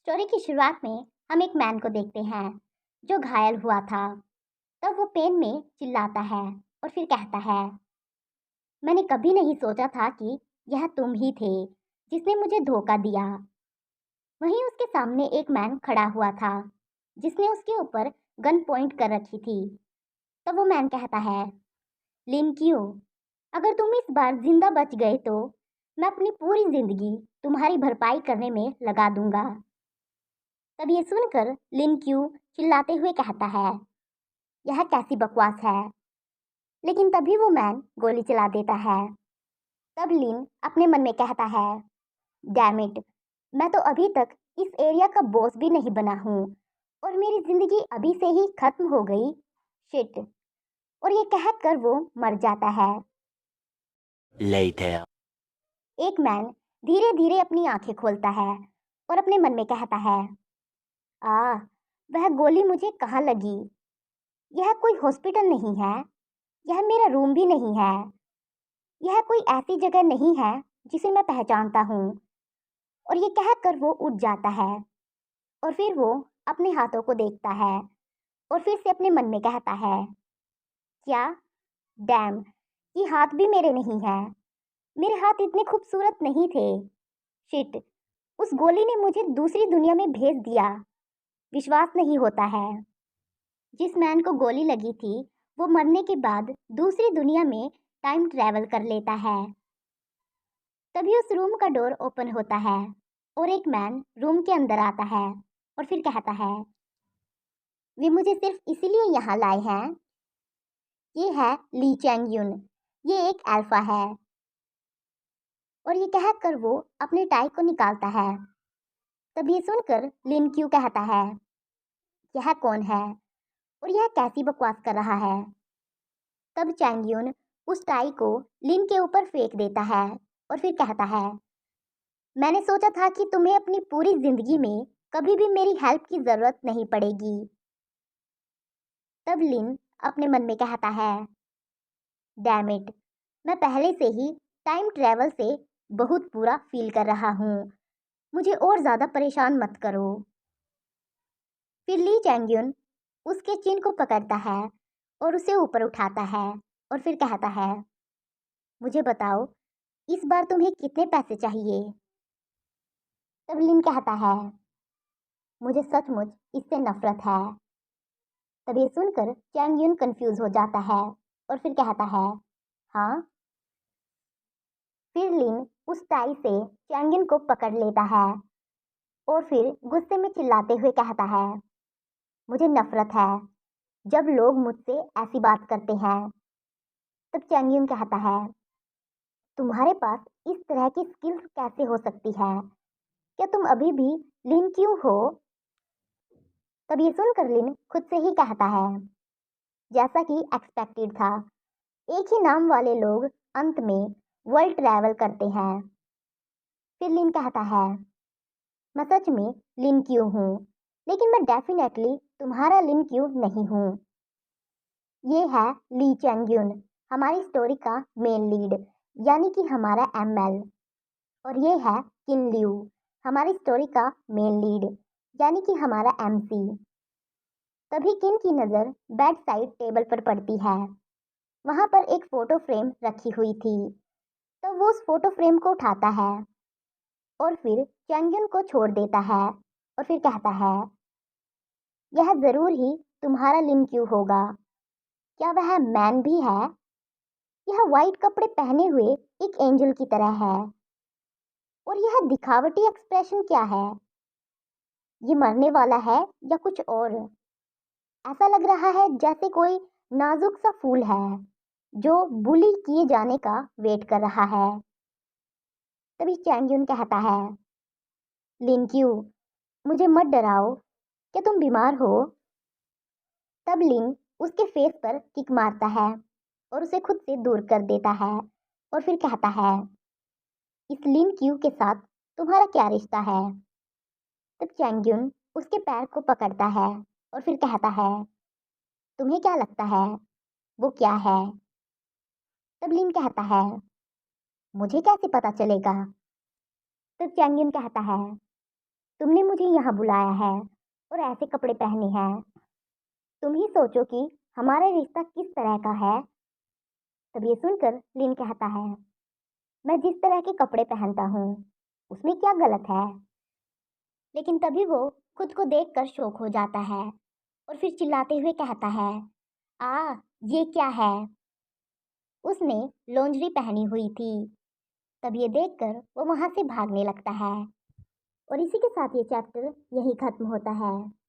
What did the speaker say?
Story की शुरुआत में हम एक मैन को देखते हैं जो घायल हुआ था। तब वो पेन में चिल्लाता है और फिर कहता है, मैंने कभी नहीं सोचा था कि यह तुम ही थे जिसने मुझे धोखा दिया। वहीं उसके सामने एक मैन खड़ा हुआ था जिसने उसके ऊपर गन पॉइंट कर रखी थी। तब वो मैन कहता है, लिन क्यों, अगर तुम इस बार जिंदा बच गए तो मैं अपनी पूरी जिंदगी तुम्हारी भरपाई करने में लगा दूंगा। तब ये सुनकर लिन क्यू चिल्लाते हुए कहता है, यह कैसी बकवास है। लेकिन तभी वो मैन गोली चला देता है। तब लिन अपने मन में कहता है, डैम इट, मैं तो अभी तक इस एरिया का बॉस भी नहीं बना हूँ और मेरी जिंदगी अभी से ही खत्म हो गई। शिट। और ये कहकर वो मर जाता है। Later. एक मैन धीरे धीरे अपनी आंखें खोलता है और अपने मन में कहता है, आ, वह गोली मुझे कहाँ लगी। यह कोई हॉस्पिटल नहीं है, यह मेरा रूम भी नहीं है, यह कोई ऐसी जगह नहीं है जिसे मैं पहचानता हूँ। और ये कहकर वो उठ जाता है और फिर वो अपने हाथों को देखता है और फिर से अपने मन में कहता है, क्या, डैम, ये हाथ भी मेरे नहीं है। मेरे हाथ इतने खूबसूरत नहीं थे। शिट, उस गोली ने मुझे दूसरी दुनिया में भेज दिया। विश्वास नहीं होता है। जिस मैन को गोली लगी थी वो मरने के बाद दूसरी दुनिया में टाइम ट्रैवल कर लेता है। तभी उस रूम का डोर ओपन होता है और एक मैन रूम के अंदर आता है और फिर कहता है, वे मुझे सिर्फ इसीलिए यहाँ लाए हैं। ये है ली चैंग युन, ये एक अल्फा है। और ये कहकर वो अपने टाई को निकालता है। तब ये सुनकर लिन क्यू कहता है, यह कौन है और यह कैसी बकवास कर रहा है। तब चैंग युन उस टाई को लिन के ऊपर फेंक देता है और फिर कहता है, मैंने सोचा था कि तुम्हें अपनी पूरी जिंदगी में कभी भी मेरी हेल्प की जरूरत नहीं पड़ेगी। तब लिन अपने मन में कहता है, डैम इट, मैं पहले से ही टाइम ट्रैवल से बहुत बुरा फील कर रहा हूँ। मुझे और ज्यादा परेशान मत करो। फिर ली चैंग्युन उसके चिन को पकड़ता है और उसे ऊपर उठाता है और फिर कहता है, मुझे बताओ, इस बार तुम्हें कितने पैसे चाहिए। तब लिन कहता है, मुझे सचमुच इससे नफरत है। तब ये सुनकर चैंग यून कंफ्यूज हो जाता है और फिर कहता है, हाँ। फिर लिन उस टाई से चैंग यून को पकड़ लेता है और फिर गुस्से में चिल्लाते हुए कहता है, मुझे नफरत है जब लोग मुझसे ऐसी बात करते हैं। तब चैंग यून कहता है, तुम्हारे पास इस तरह की स्किल्स कैसे हो सकती है। क्या तुम अभी भी लिन क्यों हो। तब ये सुनकर लिन खुद से ही कहता है, जैसा कि एक्सपेक्टेड था, एक ही नाम वाले लोग अंत में वर्ल्ड ट्रैवल करते हैं। फिर लिन कहता है, मैं सच में लिन क्यू हूँ, लेकिन मैं डेफिनेटली तुम्हारा लिन क्यू नहीं हूँ। ये है ली चैंग्यून, हमारी स्टोरी का मेन लीड, यानी कि हमारा एमएल। और ये है किन लिू, हमारी स्टोरी का मेन लीड, यानी कि हमारा एमसी। तभी किन की नज़र बेड साइड टेबल पर पड़ती है। वहां पर एक फोटो फ्रेम रखी हुई थी। तो वो उस फोटो फ्रेम को उठाता है और फिर चैंगन को छोड़ देता है और फिर कहता है, यह जरूर ही तुम्हारा लिन क्यू होगा। क्या वह मैन भी है। यह वाइट कपड़े पहने हुए एक एंजल की तरह है। और यह दिखावटी एक्सप्रेशन क्या है। ये मरने वाला है या कुछ और। ऐसा लग रहा है जैसे कोई नाजुक सा फूल है जो बुली किए जाने का वेट कर रहा है। तभी चैंगयून कहता है, लिन क्यू, मुझे मत डराओ, क्या तुम बीमार हो। तब लिन उसके फेस पर किक मारता है और उसे खुद से दूर कर देता है और फिर कहता है, इस लिन क्यू के साथ तुम्हारा क्या रिश्ता है। तब चैंगयून उसके पैर को पकड़ता है और फिर कहता है, तुम्हें क्या लगता है वो क्या है। तब लिन कहता है, मुझे कैसे पता चलेगा। तब चैंगयून कहता है, तुमने मुझे यहाँ बुलाया है और ऐसे कपड़े पहने हैं। तुम ही सोचो कि हमारा रिश्ता किस तरह का है। तब ये सुनकर लिन कहता है, मैं जिस तरह के कपड़े पहनता हूँ उसमें क्या गलत है। लेकिन तभी वो खुद को देखकर शौक हो जाता है और फिर चिल्लाते हुए कहता है, आ, ये क्या है। उसने लॉन्जरी पहनी हुई थी। तब ये देखकर वो वहां से भागने लगता है। और इसी के साथ ये चैप्टर यही खत्म होता है।